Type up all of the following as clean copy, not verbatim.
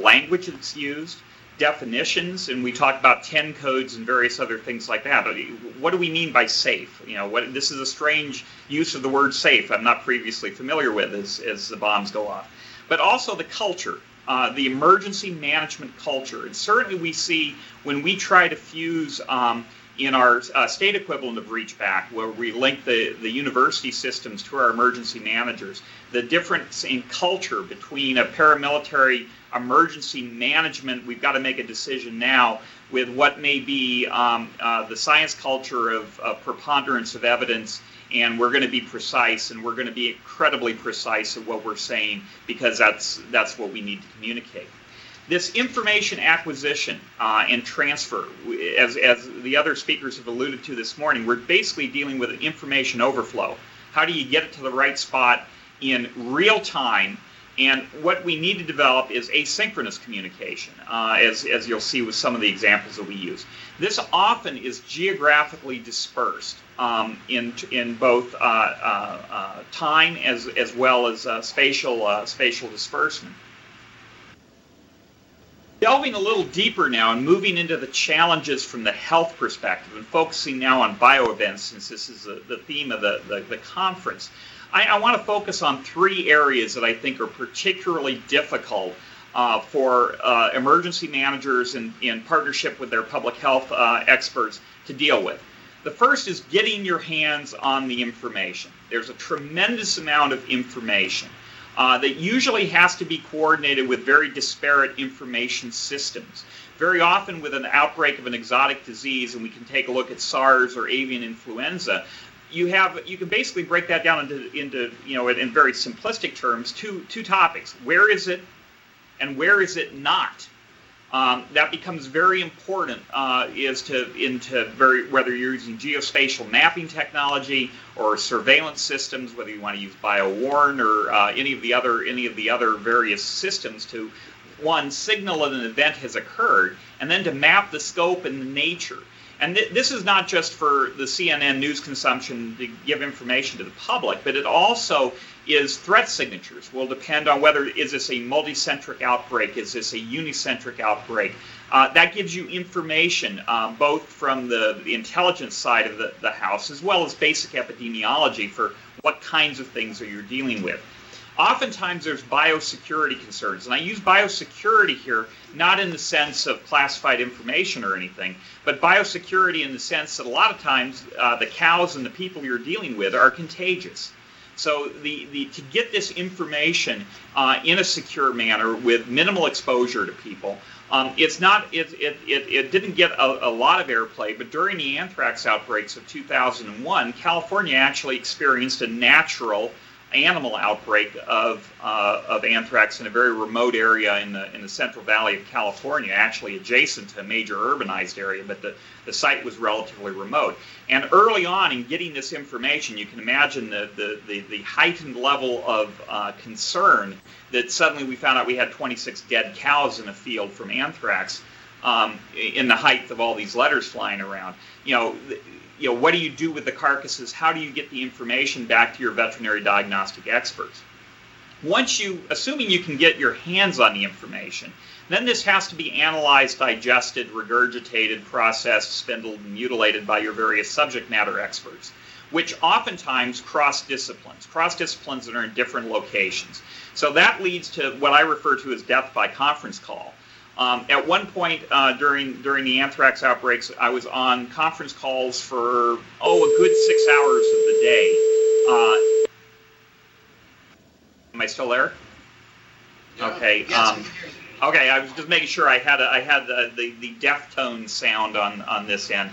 language that's used, definitions, and we talked about 10 codes and various other things like that. What do we mean by safe? This is a strange use of the word safe I'm not previously familiar with as the bombs go off. But also the culture, the emergency management culture. And certainly we see when we try to fuse in our state equivalent of Reachback, where we link the university systems to our emergency managers, the difference in culture between a paramilitary emergency management, we've got to make a decision now, with what may be the science culture of preponderance of evidence, and we're going to be precise, and we're going to be incredibly precise at what we're saying, because that's what we need to communicate. This information acquisition and transfer, as the other speakers have alluded to this morning, we're basically dealing with an information overflow. How do you get it to the right spot in real time? And what we need to develop is asynchronous communication, as you'll see with some of the examples that we use. This often is geographically dispersed in both time as well as spatial disbursement. Delving a little deeper now and moving into the challenges from the health perspective and focusing now on bioevents, since this is the theme of the conference, I want to focus on three areas that I think are particularly difficult for emergency managers in partnership with their public health experts to deal with. The first is getting your hands on the information. There's a tremendous amount of information that usually has to be coordinated with very disparate information systems. Very often with an outbreak of an exotic disease, and we can take a look at SARS or avian influenza, you can basically break that down into in very simplistic terms, two topics. Where is it, and where is it not? That becomes very important whether you're using geospatial mapping technology or surveillance systems, whether you want to use BioWarn or any of the other various systems to, one, signal that an event has occurred, and then to map the scope and the nature. And this is not just for the CNN news consumption to give information to the public, but it also is threat signatures. Will depend on whether is this a multicentric outbreak, is this a unicentric outbreak. That gives you information both from the intelligence side of the house as well as basic epidemiology for what kinds of things are you dealing with. Oftentimes there's biosecurity concerns, and I use biosecurity here not in the sense of classified information or anything, but biosecurity in the sense that a lot of times the cows and the people you're dealing with are contagious. So to get this information in a secure manner with minimal exposure to people, it didn't get a lot of airplay, but during the anthrax outbreaks of 2001, California actually experienced a natural animal outbreak of anthrax in a very remote area in the Central Valley of California, actually adjacent to a major urbanized area, but the site was relatively remote. And early on in getting this information, you can imagine the heightened level of concern that suddenly we found out we had 26 dead cows in a field from anthrax in the height of all these letters flying around. What do you do with the carcasses? How do you get the information back to your veterinary diagnostic experts? Assuming you can get your hands on the information, then this has to be analyzed, digested, regurgitated, processed, spindled, and mutilated by your various subject matter experts, which oftentimes cross disciplines that are in different locations. So that leads to what I refer to as death by conference call. At one point during the anthrax outbreaks, I was on conference calls for, a good 6 hours of the day. Am I still there? Yeah. Okay. Yes, Okay, I was just making sure I had the Deftone sound on this end.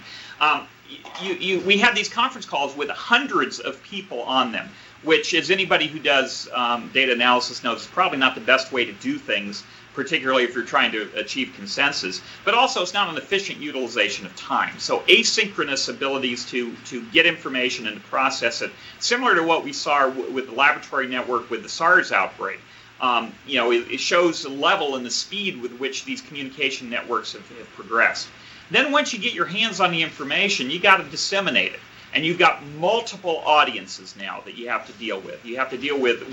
We had these conference calls with hundreds of people on them, which, as anybody who does data analysis knows, is probably not the best way to do things, particularly if you're trying to achieve consensus, but also it's not an efficient utilization of time. So asynchronous abilities to get information and to process it, similar to what we saw with the laboratory network with the SARS outbreak. It shows the level and the speed with which these communication networks have progressed. Then once you get your hands on the information, you got to disseminate it. And you've got multiple audiences now that you have to deal with. You have to deal with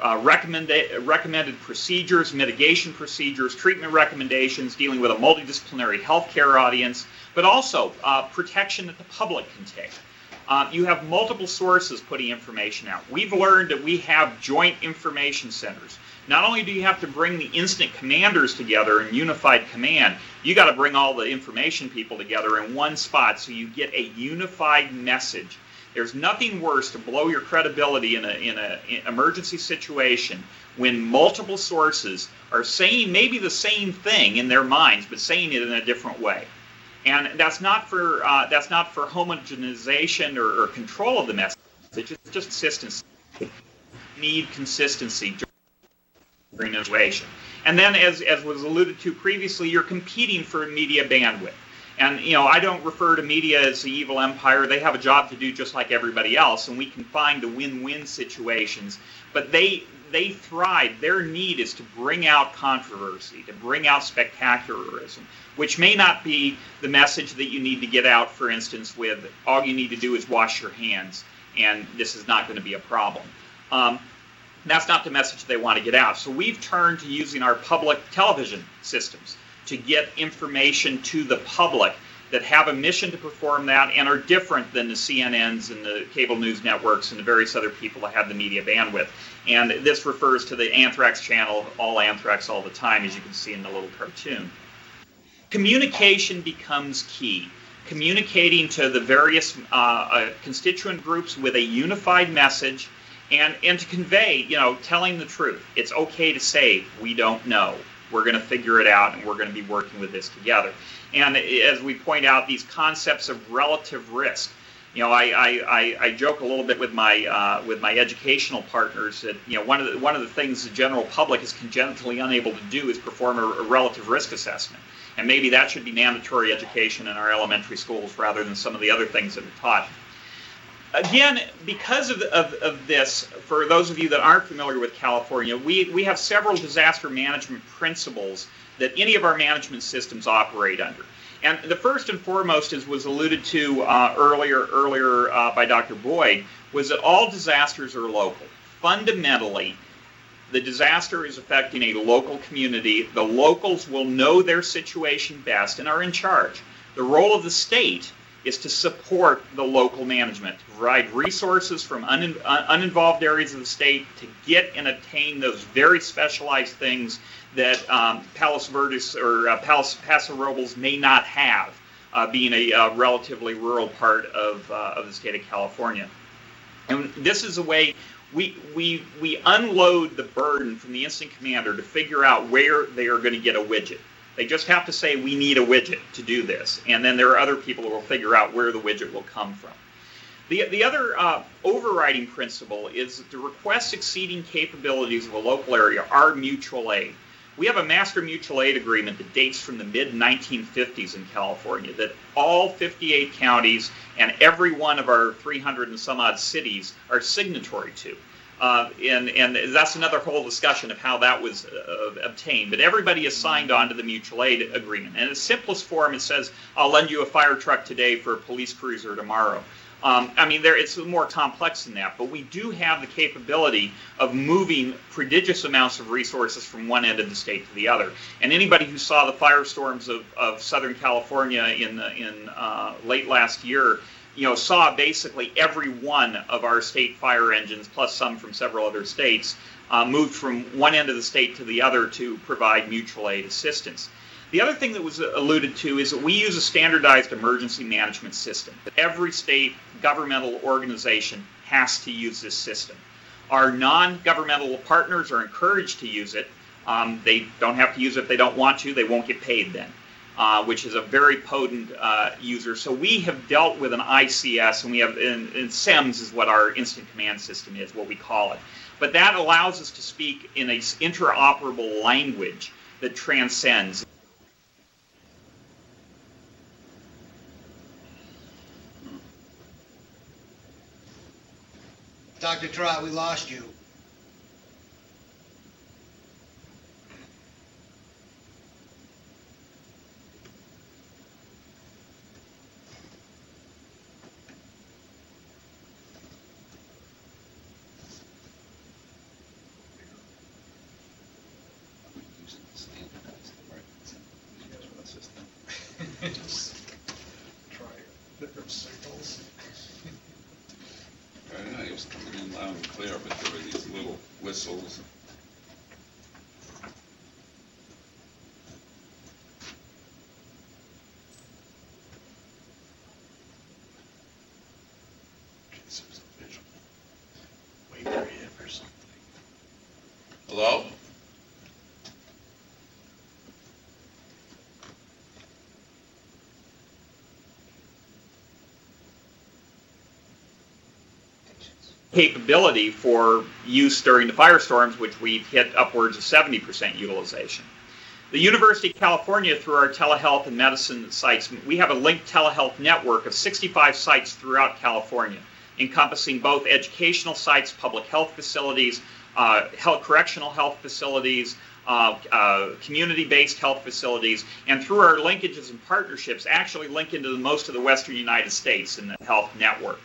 recommended procedures, mitigation procedures, treatment recommendations, dealing with a multidisciplinary healthcare audience, but also protection that the public can take. You have multiple sources putting information out. We've learned that we have joint information centers. Not only do you have to bring the incident commanders together in unified command, you got to bring all the information people together in one spot so you get a unified message. There's nothing worse to blow your credibility in an emergency situation when multiple sources are saying maybe the same thing in their minds, but saying it in a different way. And that's not for homogenization or control of the message. It's just consistency. You need consistency during the situation. And then, as was alluded to previously, you're competing for media bandwidth. And, I don't refer to media as the evil empire. They have a job to do just like everybody else, and we can find the win-win situations. But they thrive. Their need is to bring out controversy, to bring out spectacularism, which may not be the message that you need to get out, for instance, with all you need to do is wash your hands, and this is not going to be a problem. That's not the message they want to get out. So we've turned to using our public television systems to get information to the public that have a mission to perform that and are different than the CNNs and the cable news networks and the various other people that have the media bandwidth. And this refers to the Anthrax channel, all Anthrax all the time, as you can see in the little cartoon. Communication becomes key. Communicating to the various constituent groups with a unified message and to convey, telling the truth. It's okay to say, we don't know. We're going to figure it out, and we're going to be working with this together. And as we point out, these concepts of relative risk. I joke a little bit with my educational partners that one of the things the general public is congenitally unable to do is perform a relative risk assessment. And maybe that should be mandatory education in our elementary schools rather than some of the other things that are taught. Again, because of this, for those of you that aren't familiar with California, we have several disaster management principles that any of our management systems operate under. And the first and foremost, as was alluded to earlier by Dr. Boyd, was that all disasters are local. Fundamentally, the disaster is affecting a local community. The locals will know their situation best and are in charge. The role of the state is to support the local management, to provide resources from uninvolved areas of the state to get and obtain those very specialized things that Palos Verdes or Paso Robles may not have, being a relatively rural part of the state of California. And this is a way we unload the burden from the incident commander to figure out where they are going to get a widget. They just have to say, we need a widget to do this. And then there are other people who will figure out where the widget will come from. The other overriding principle is that the requests exceeding capabilities of a local area are mutual aid. We have a master mutual aid agreement that dates from the mid-1950s in California that all 58 counties and every one of our 300 and some odd cities are signatory to. And that's another whole discussion of how that was obtained. But everybody is signed on to the mutual aid agreement. And in its simplest form, it says, I'll lend you a fire truck today for a police cruiser tomorrow. It's more complex than that, but we do have the capability of moving prodigious amounts of resources from one end of the state to the other. And anybody who saw the firestorms of Southern California in late last year, saw basically every one of our state fire engines, plus some from several other states, moved from one end of the state to the other to provide mutual aid assistance. The other thing that was alluded to is that we use a standardized emergency management system. Every state governmental organization has to use this system. Our non-governmental partners are encouraged to use it. They don't have to use it if they don't want to. They won't get paid then, which is a very potent user. So we have dealt with an ICS, and we have, and SEMS is what our instant command system is, what we call it. But that allows us to speak in an interoperable language that transcends. Dr. Tharratt, we lost you. Try different signals. I don't know, he was coming in loud and clear, but there were these little whistles. This is a visual. Wait for him or something. Hello? Capability for use during the firestorms, which we've hit upwards of 70% utilization. The University of California, through our telehealth and medicine sites, we have a linked telehealth network of 65 sites throughout California, encompassing both educational sites, public health facilities, correctional health facilities, community-based health facilities, and through our linkages and partnerships, actually link into most of the western United States in the health network.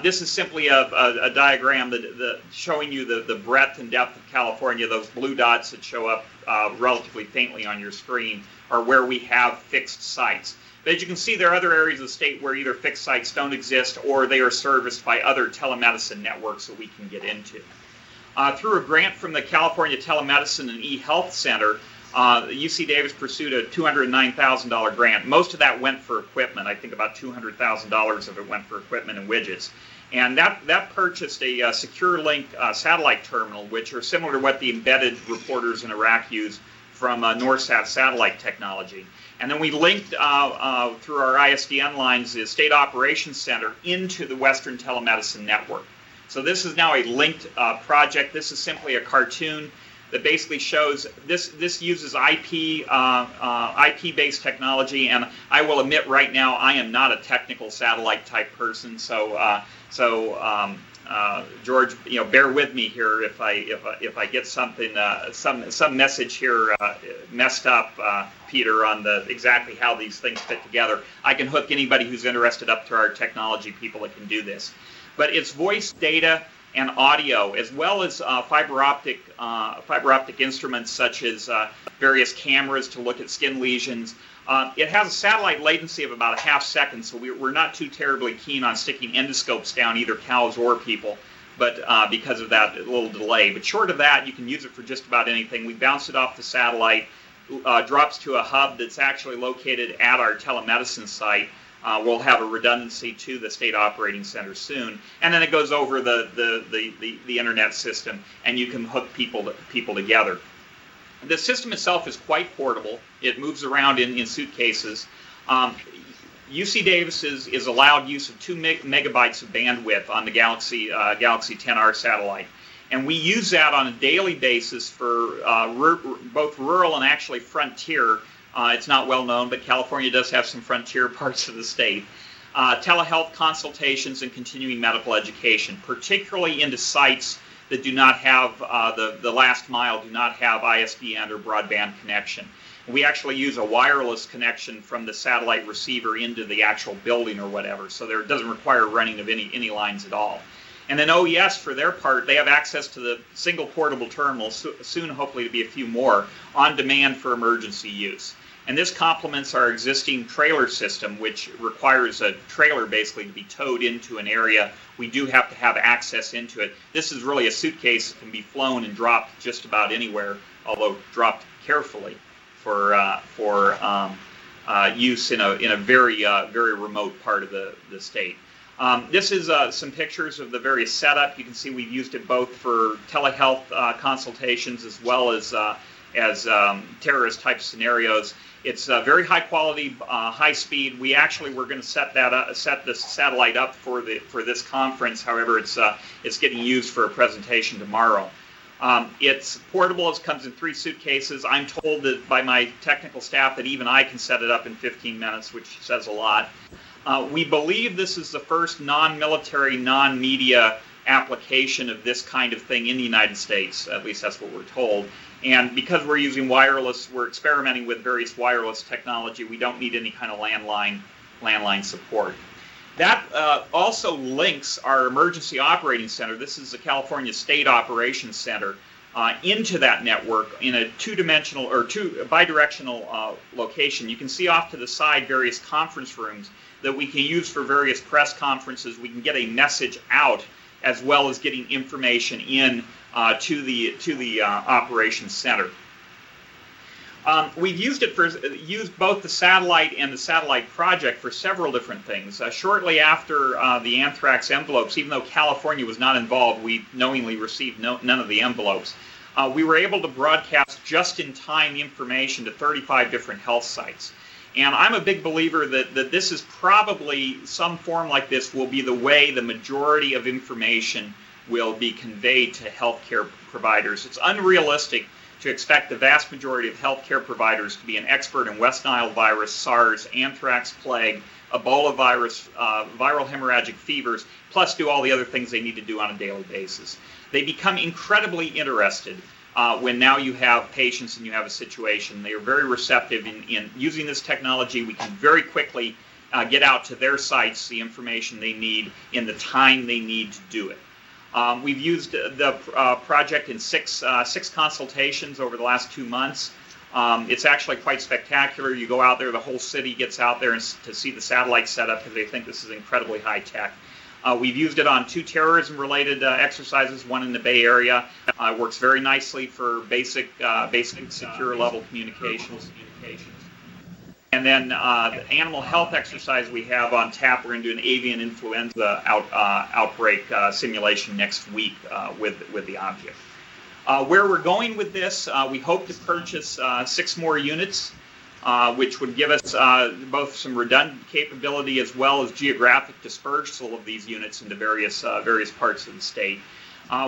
This is simply a diagram showing you the breadth and depth of California. Those blue dots that show up relatively faintly on your screen are where we have fixed sites. But as you can see, there are other areas of the state where either fixed sites don't exist or they are serviced by other telemedicine networks that we can get into. Through a grant from the California Telemedicine and eHealth Center, UC Davis pursued a $209,000 grant. Most of that went for equipment. I think about $200,000 of it went for equipment and widgets. And that purchased a SecureLink satellite terminal, which are similar to what the embedded reporters in Iraq use from NORSAT satellite technology. And then we linked through our ISDN lines the State Operations Center into the Western Telemedicine Network. So this is now a linked project. This is simply a cartoon that basically shows this uses IP-based technology, and I will admit right now I am not a technical satellite type person, so George, bear with me here if I get something some message here messed up, Peter, on exactly how these things fit together. I can hook anybody who's interested up to our technology people that can do this, but it's voice data and audio, as well as fiber optic instruments such as various cameras to look at skin lesions. It has a satellite latency of about a half second, so we're not too terribly keen on sticking endoscopes down either cows or people, but because of that little delay. But short of that, you can use it for just about anything. We bounce it off the satellite, drops to a hub that's actually located at our telemedicine site. We'll have a redundancy to the state operating center soon, and then it goes over the internet system, and you can hook people together. The system itself is quite portable. It moves around in suitcases. UC Davis is allowed use of 2 megabytes of bandwidth on the Galaxy 10R satellite, and we use that on a daily basis for both rural and actually frontier. It's not well known, but California does have some frontier parts of the state. Telehealth consultations and continuing medical education, particularly into sites that do not have the last mile, do not have ISDN or broadband connection. We actually use a wireless connection from the satellite receiver into the actual building or whatever, so it doesn't require running of any lines at all. And then OES, for their part, they have access to the single portable terminal, soon hopefully to be a few more, on demand for emergency use. And this complements our existing trailer system, which requires a trailer basically to be towed into an area. We do have to have access into it. This is really a suitcase that can be flown and dropped just about anywhere, although dropped carefully for use in a very remote part of the state. This is some pictures of the various setup. You can see we've used it both for telehealth consultations as well as terrorist type scenarios. It's very high quality, high speed. We actually were going to set this satellite up for this conference. However, it's getting used for a presentation tomorrow. It's portable. It comes in 3 suitcases. I'm told that by my technical staff that even I can set it up in 15 minutes, which says a lot. We believe this is the first non-military, non-media application of this kind of thing in the United States. At least that's what we're told. And because we're using wireless, we're experimenting with various wireless technology. We don't need any kind of landline support. That also links our emergency operating center. This is the California State Operations Center into that network in a two-dimensional or bidirectional location. You can see off to the side various conference rooms that we can use for various press conferences. We can get a message out as well as getting information in to the operations center. We've used both the satellite and the satellite project for several different things. Shortly after the anthrax envelopes, even though California was not involved, we knowingly received none of the envelopes. We were able to broadcast just-in-time information to 35 different health sites. And I'm a big believer that this is probably, some form like this will be the way the majority of information will be conveyed to healthcare providers. It's unrealistic to expect the vast majority of healthcare providers to be an expert in West Nile virus, SARS, anthrax plague, Ebola virus, viral hemorrhagic fevers, plus do all the other things they need to do on a daily basis. They become incredibly interested when now you have patients and you have a situation. They are very receptive in using this technology. We can very quickly get out to their sites the information they need in the time they need to do it. We've used the project in six consultations over the last 2 months. It's actually quite spectacular. You go out there, the whole city gets out there to see the satellite setup because they think this is incredibly high tech. We've used it on 2 terrorism-related exercises, one in the Bay Area. It works very nicely for basic secure level communications. And then the animal health exercise we have on tap, we're going to do an avian influenza outbreak simulation next week with the object. Where we're going with this, we hope to purchase 6 more units, which would give us both some redundant capability as well as geographic dispersal of these units into various parts of the state.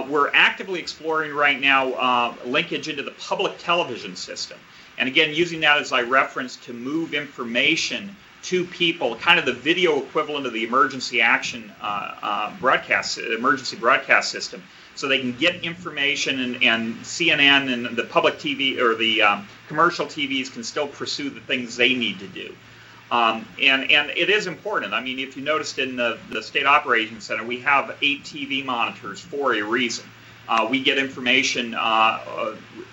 We're actively exploring right now linkage into the public television system. And again, using that as I referenced to move information to people, kind of the video equivalent of the emergency action emergency broadcast system, so they can get information and CNN and the public TV or the commercial TVs can still pursue the things they need to do. And it is important. I mean, if you noticed in the State Operations Center, we have 8 TV monitors for a reason. We get information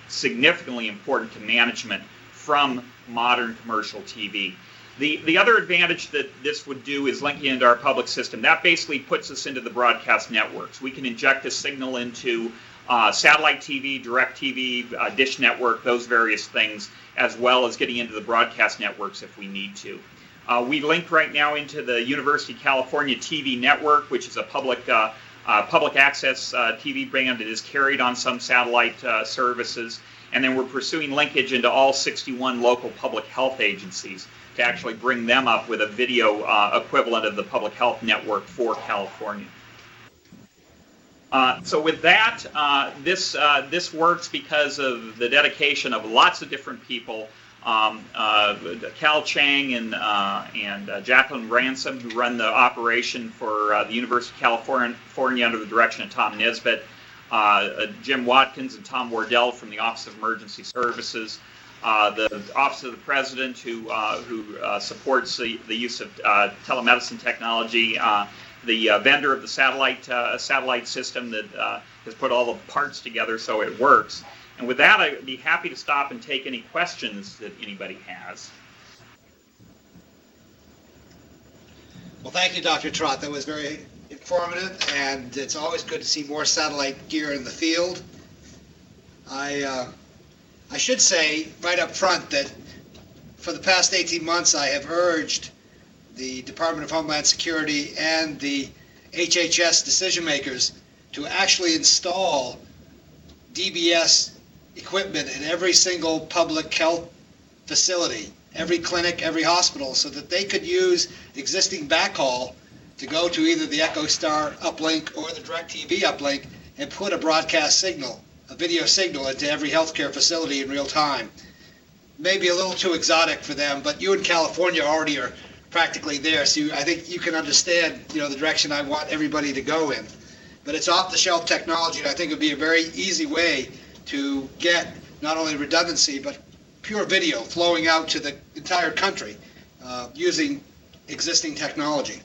significantly important to management from modern commercial TV. The other advantage that this would do is linking into our public system. That basically puts us into the broadcast networks. We can inject a signal into satellite TV, direct TV, Dish Network, those various things, as well as getting into the broadcast networks if we need to. We link right now into the University of California TV network, which is a public access TV band that is carried on some satellite services. And then we're pursuing linkage into all 61 local public health agencies to actually bring them up with a video equivalent of the public health network for California. So with that, this works because of the dedication of lots of different people. Cal Chang and Jacqueline Ransom, who run the operation for the University of California under the direction of Tom Nesbitt, Jim Watkins and Tom Wardell from the Office of Emergency Services, the Office of the President, who supports the use of telemedicine technology, the vendor of the satellite system that has put all the parts together so it works. And with that, I'd be happy to stop and take any questions that anybody has. Well, thank you, Dr. Tharratt. That was very informative, and it's always good to see more satellite gear in the field. I should say right up front that for the past 18 months I have urged the Department of Homeland Security and the HHS decision makers to actually install DBS equipment in every single public health facility, every clinic, every hospital, so that they could use existing backhaul to go to either the EchoStar uplink or the DirecTV uplink and put a broadcast signal, a video signal, into every healthcare facility in real time. Maybe a little too exotic for them, but you in California already are practically there, so I think you can understand, the direction I want everybody to go in. But it's off-the-shelf technology, and I think it would be a very easy way to get not only redundancy, but pure video flowing out to the entire country using existing technology.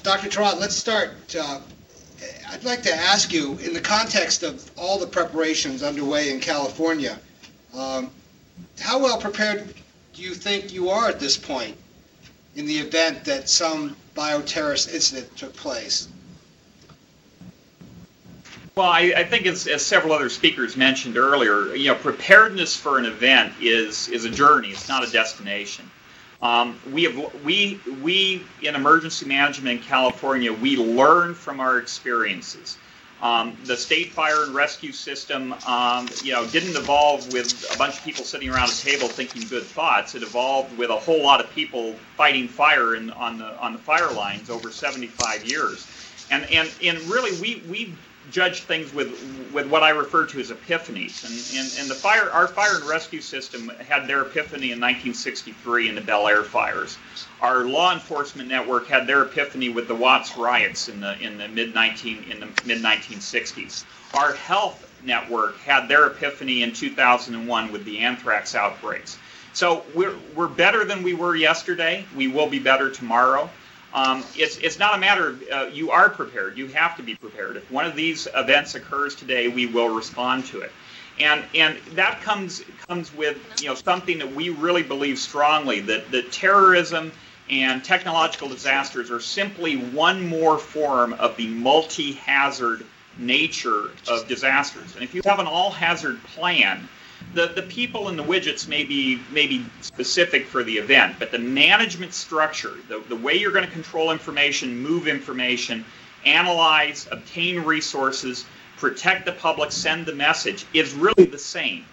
Dr. Tharratt, let's start I'd like to ask you, in the context of all the preparations underway in California, how well prepared do you think you are at this point in the event that some bioterrorist incident took place? Well, I think as several other speakers mentioned earlier, preparedness for an event is a journey. It's not a destination. We in emergency management in California, we learn from our experiences. The state fire and rescue system, didn't evolve with a bunch of people sitting around a table thinking good thoughts. It evolved with a whole lot of people fighting fire on the fire lines over 75 years. And really, we judge things with what I refer to as epiphanies. And our fire and rescue system had their epiphany in 1963 in the Bel Air fires. Our law enforcement network had their epiphany with the Watts riots in the mid 1960s. Our health network had their epiphany in 2001 with the anthrax outbreaks. So we're better than we were yesterday. We will be better tomorrow. It's not a matter of you are prepared. You have to be prepared. If one of these events occurs today, we will respond to it, and that comes with something that we really believe strongly, that terrorism and technological disasters are simply one more form of the multi-hazard nature of disasters. And if you have an all-hazard plan, the people and the widgets may be specific for the event, but the management structure, the way you're going to control information, move information, analyze, obtain resources, protect the public, send the message, is really the same.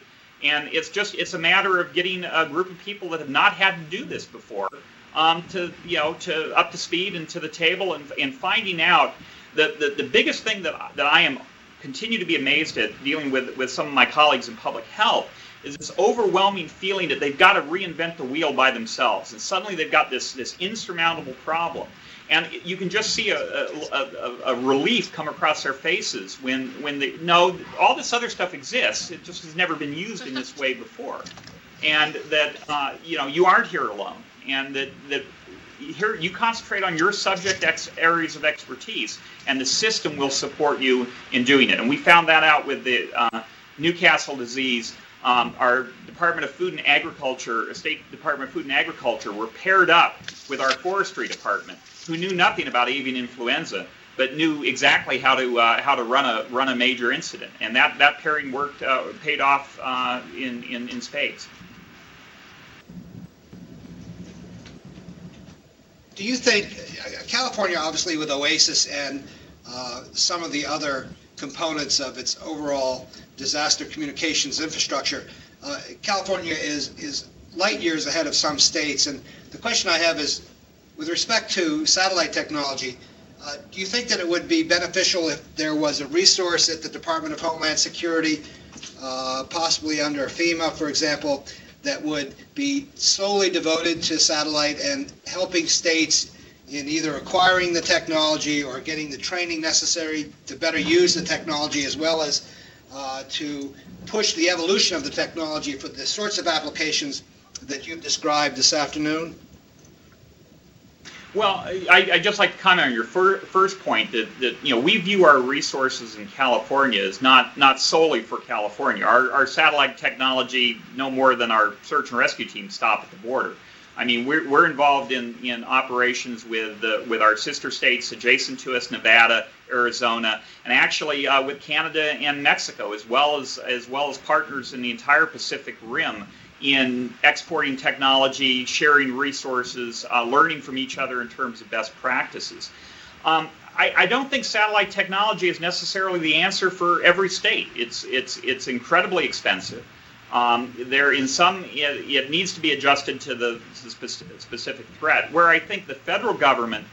And it's a matter of getting a group of people that have not had to do this before to up to speed and to the table, and finding out that the biggest thing that I continue to be amazed at dealing with some of my colleagues in public health is this overwhelming feeling that they've got to reinvent the wheel by themselves, and suddenly they've got this insurmountable problem. And you can just see a relief come across their faces when they know all this other stuff exists. It just has never been used in this way before, and that you aren't here alone, and that here you concentrate on your subject areas of expertise, and the system will support you in doing it. And we found that out with the Newcastle disease. Our Department of Food and Agriculture, State Department of Food and Agriculture, were paired up with our forestry department, who knew nothing about avian influenza, but knew exactly how to run a major incident. And that pairing paid off in spades. Do you think California, obviously with OASIS and some of the other components of its overall disaster communications infrastructure, California is light years ahead of some states. And the question I have is, with respect to satellite technology, do you think that it would be beneficial if there was a resource at the Department of Homeland Security, possibly under FEMA, for example, that would be solely devoted to satellite and helping states in either acquiring the technology or getting the training necessary to better use the technology, as well as to push the evolution of the technology for the sorts of applications that you've described this afternoon? Well, I'd just like to comment on your first point that we view our resources in California as not solely for California. Our satellite technology, no more than our search and rescue team, stop at the border. I mean, we're involved in operations with our sister states adjacent to us, Nevada, Arizona, and actually with Canada and Mexico, as well as partners in the entire Pacific Rim, in exporting technology, sharing resources, learning from each other in terms of best practices. I don't think satellite technology is necessarily the answer for every state. It's incredibly expensive. It needs to be adjusted to the specific threat. Where I think the federal government,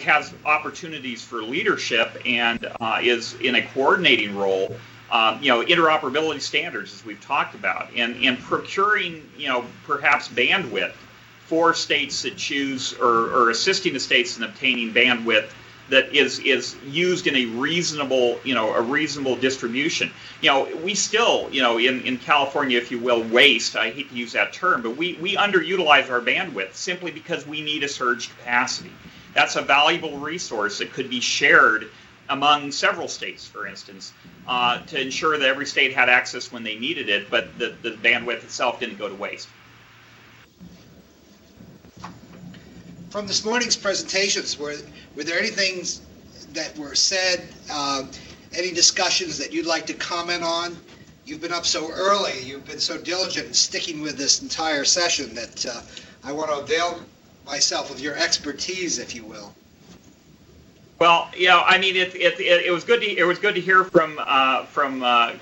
has opportunities for leadership and is in a coordinating role. Interoperability standards, as we've talked about, and procuring, perhaps bandwidth for states that choose, or assisting the states in obtaining bandwidth that is used in a reasonable distribution. We still, in California, if you will, waste. I hate to use that term, but we underutilize our bandwidth simply because we need a surge capacity. That's a valuable resource that could be shared among several states, for instance, to ensure that every state had access when they needed it, but the bandwidth itself didn't go to waste. From this morning's presentations, were there any things that were said, any discussions that you'd like to comment on? You've been up so early, you've been so diligent in sticking with this entire session that I want to avail myself of your expertise, if you will. Well, I mean, it was good to hear from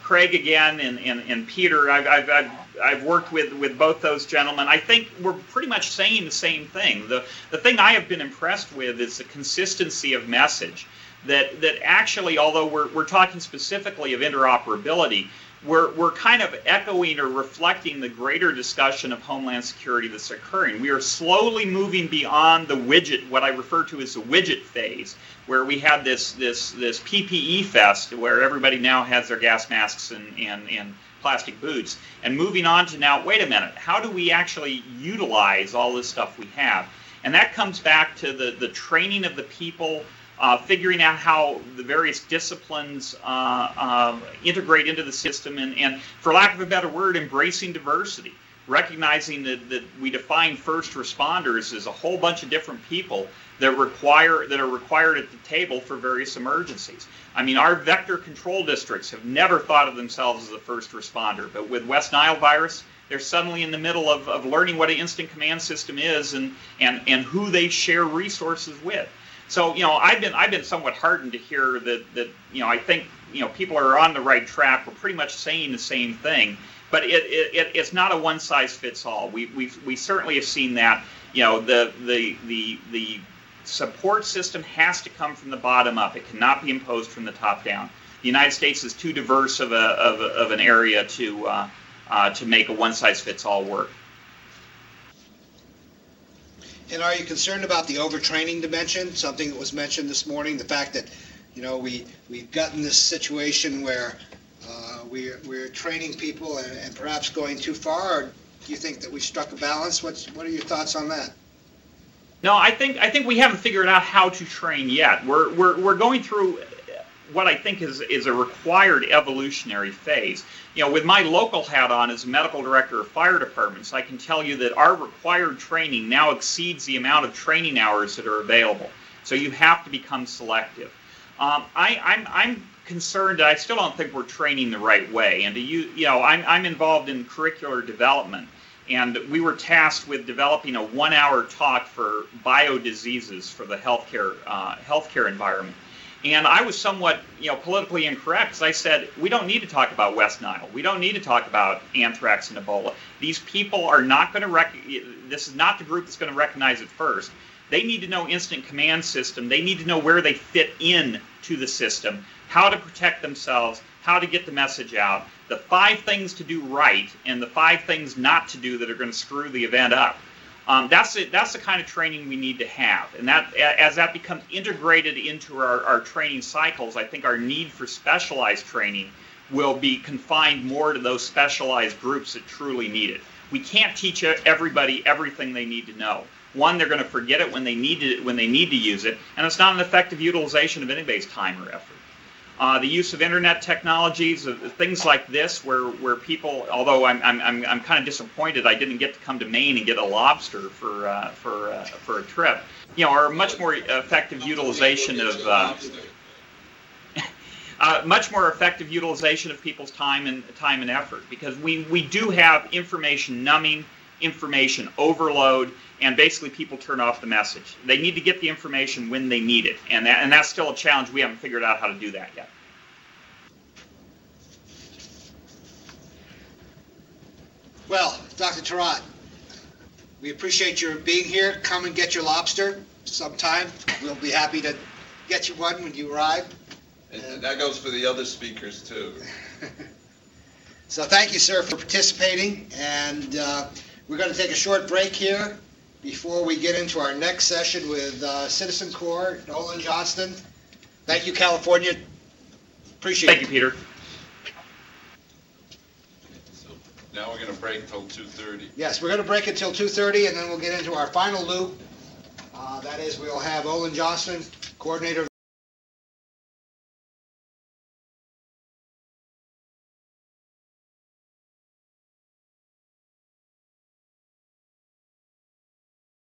Craig again and Peter. I've worked with both those gentlemen. I think we're pretty much saying the same thing. The thing I have been impressed with is the consistency of message. That actually, although we're talking specifically of interoperability, we're kind of echoing or reflecting the greater discussion of Homeland Security that's occurring. We are slowly moving beyond the widget, what I refer to as the widget phase, where we had this PPE fest where everybody now has their gas masks and plastic boots, and moving on to now, wait a minute, how do we actually utilize all this stuff we have? And that comes back to the training of the people, figuring out how the various disciplines integrate into the system, and for lack of a better word, embracing diversity, recognizing that we define first responders as a whole bunch of different people that are required at the table for various emergencies. I mean, our vector control districts have never thought of themselves as a first responder, but with West Nile virus, they're suddenly in the middle of learning what an instant command system is and who they share resources with. So, I've been somewhat heartened to hear that I think, people are on the right track. We're pretty much saying the same thing, but it's not a one size fits all. We certainly have seen that. The support system has to come from the bottom up. It cannot be imposed from the top down. The United States is too diverse of an area to make a one size fits all work. And are you concerned about the overtraining dimension? Something that was mentioned this morning, the fact that, we've gotten this situation where we're training people and perhaps going too far. Or do you think that we struck a balance? What are your thoughts on that? No, I think we haven't figured out how to train yet. We're going through what I think is a required evolutionary phase. With my local hat on as a medical director of fire departments, I can tell you that our required training now exceeds the amount of training hours that are available. So you have to become selective. I'm concerned. I still don't think we're training the right way. And I'm involved in curricular development, and we were tasked with developing a 1-hour talk for biodiseases for the healthcare environment. And I was somewhat, politically incorrect, because I said, we don't need to talk about West Nile. We don't need to talk about anthrax and Ebola. These people are not going to this is not the group that's going to recognize it first. They need to know instant command system. They need to know where they fit in to the system, how to protect themselves, how to get the message out, the 5 things to do right, and the 5 things not to do that are going to screw the event up. That's the kind of training we need to have, and that as that becomes integrated into our training cycles, I think our need for specialized training will be confined more to those specialized groups that truly need it. We can't teach everybody everything they need to know. One, they're going to forget it when they need to use it, and it's not an effective utilization of anybody's time or effort. The use of internet technologies, things like this, where people, although I'm kind of disappointed I didn't get to come to Maine and get a lobster for a trip, are much more effective utilization of much more effective utilization of people's time and effort, because we do have information numbing, information overload, and basically people turn off the message. They need to get the information when they need it, and that's still a challenge. We haven't figured out how to do that yet. Well, Dr. Tharratt, we appreciate your being here. Come and get your lobster sometime. We'll be happy to get you one when you arrive. And that goes for the other speakers too. So thank you, sir, for participating. And we're going to take a short break here before we get into our next session with Citizen Corps, Olin Johnston. Thank you, California. Appreciate it. Thank you, Peter. So now we're going to break until 2:30. Yes, we're going to break until 2:30, and then we'll get into our final loop. That is, we'll have Olin Johnston, coordinator